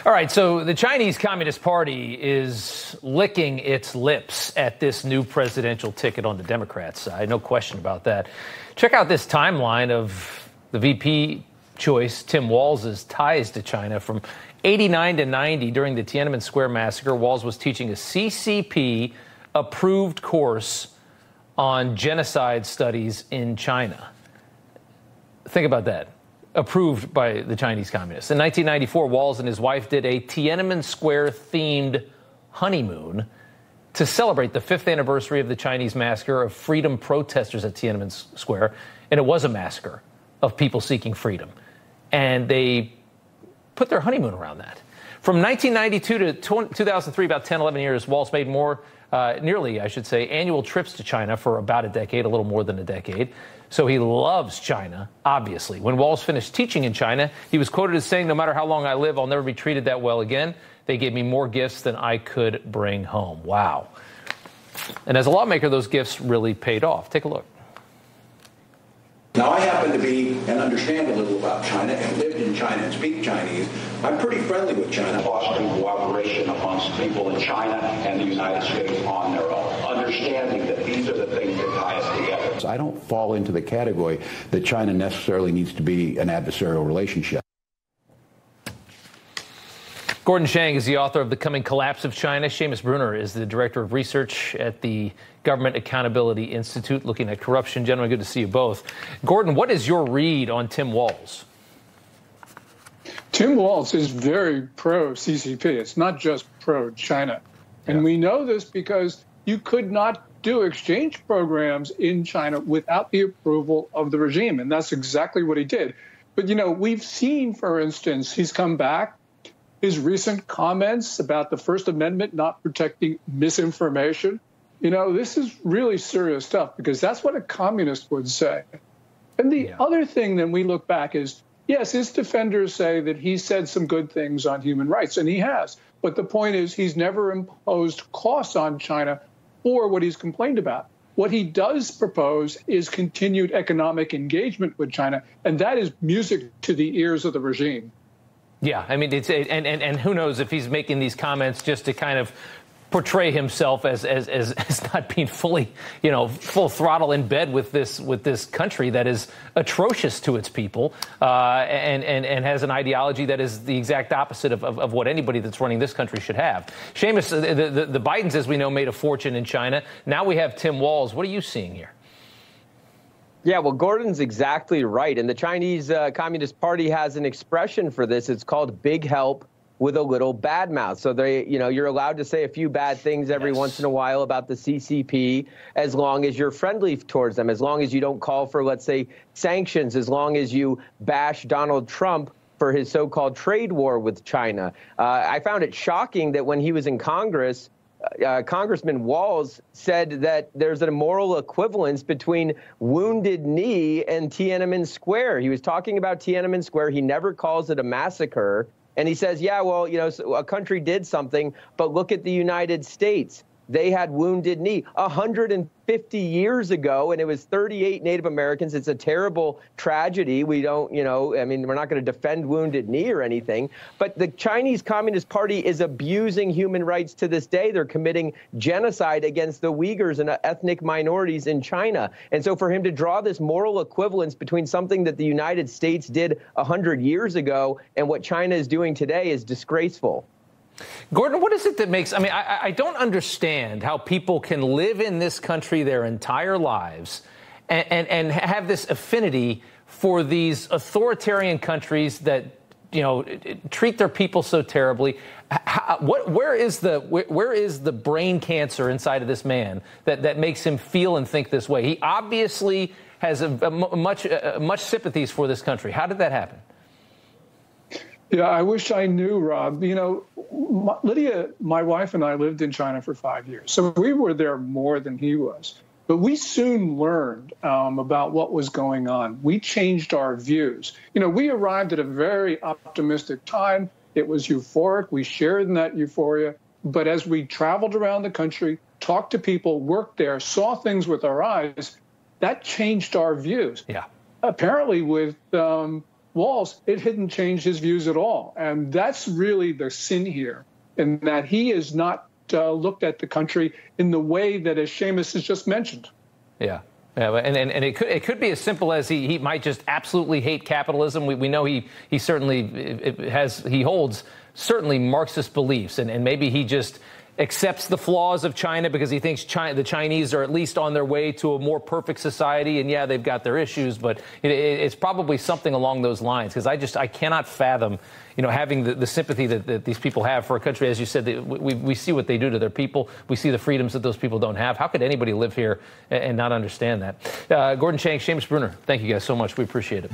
All right, so the Chinese Communist Party is licking its lips at this new presidential ticket on the Democrats' side. No question about that. Check out this timeline of the VP choice, Tim Walz's ties to China. From 89 to 90, during the Tiananmen Square massacre, Walz was teaching a CCP-approved course on genocide studies in China. Think about that. Approved by the Chinese communists. In 1994, Walz and his wife did a Tiananmen Square-themed honeymoon to celebrate the 5th anniversary of the Chinese massacre of freedom protesters at Tiananmen Square. And it was a massacre of people seeking freedom. And they put their honeymoon around that. From 1992 to 2003, about 10, 11 years, Walz made nearly, I should say, annual trips to China for about a decade, a little more than a decade. So he loves China, obviously. When Walz finished teaching in China, he was quoted as saying, "No matter how long I live, I'll never be treated that well again. They gave me more gifts than I could bring home." Wow. And as a lawmaker, those gifts really paid off. Take a look. Now, I happen to be and understand a little about China and lived in China and speak Chinese. I'm pretty friendly with China. Fostering cooperation amongst people in China and the United States on their own, understanding that these are the things that tie us together. I don't fall into the category that China necessarily needs to be an adversarial relationship. Gordon Chang is the author of The Coming Collapse of China. Seamus Bruner is the director of research at the Government Accountability Institute, looking at corruption. Gentlemen, good to see you both. Gordon, what is your read on Tim Walz? Tim Walz is very pro-CCP. It's not just pro-China. And we know this because you could not do exchange programs in China without the approval of the regime. And that's exactly what he did. But, you know, we've seen, for instance, he's come back. His recent comments about the First Amendment not protecting misinformation. You know, this is really serious stuff because that's what a communist would say. And the other thing then we look back is, yes, his defenders say that he said some good things on human rights, and he has. But the point is he's never imposed costs on China for what he's complained about. What he does propose is continued economic engagement with China, and that is music to the ears of the regime. Yeah, I mean, it's and who knows if he's making these comments just to kind of portray himself as not being fully, you know, full throttle in bed with this country that is atrocious to its people and has an ideology that is the exact opposite of what anybody that's running this country should have. Seamus, the Bidens, as we know, made a fortune in China. Now we have Tim Walz. What are you seeing here? Yeah, well, Gordon's exactly right. And the Chinese Communist Party has an expression for this. It's called big help with a little bad mouth. So you're allowed to say a few bad things every once in a while about the CCP, as long as you're friendly towards them, as long as you don't call for, let's say, sanctions, as long as you bash Donald Trump for his so-called trade war with China. I found it shocking that when he was in Congress, Congressman Walz said that there's a moral equivalence between Wounded Knee and Tiananmen Square. He was talking about Tiananmen Square. He never calls it a massacre. And he says, yeah, well, you know, a country did something, but look at the United States. They had Wounded Knee 150 years ago, and it was 38 Native Americans. It's a terrible tragedy. We don't, you know, I mean, we're not going to defend Wounded Knee or anything. But the Chinese Communist Party is abusing human rights to this day. They're committing genocide against the Uyghurs and ethnic minorities in China. And so for him to draw this moral equivalence between something that the United States did 100 years ago and what China is doing today is disgraceful. Gordon, what is it that makes, I mean, I don't understand how people can live in this country their entire lives and have this affinity for these authoritarian countries that, you know, treat their people so terribly. Where is the brain cancer inside of this man that makes him feel and think this way? He obviously has much sympathies for this country. How did that happen? Yeah, I wish I knew, Rob. You know, Lydia, my wife, and I lived in China for 5 years. So we were there more than he was. But we soon learned about what was going on. We changed our views. You know, we arrived at a very optimistic time. It was euphoric. We shared in that euphoria. But as we traveled around the country, talked to people, worked there, saw things with our eyes, that changed our views. Yeah. Apparently with Walz, it hadn't changed his views at all. And that's really the sin here, in that he has not looked at the country in the way that, as Seamus has just mentioned. Yeah. Yeah, and it could be as simple as he might just absolutely hate capitalism. We know he certainly holds certainly Marxist beliefs, and maybe he just accepts the flaws of China because he thinks the Chinese are at least on their way to a more perfect society. And yeah, they've got their issues, but it's probably something along those lines, because I cannot fathom, having the sympathy that these people have for a country. As you said, we see what they do to their people. We see the freedoms that those people don't have. How could anybody live here and not understand that? Gordon Chang, Seamus Bruner, thank you guys so much. We appreciate it.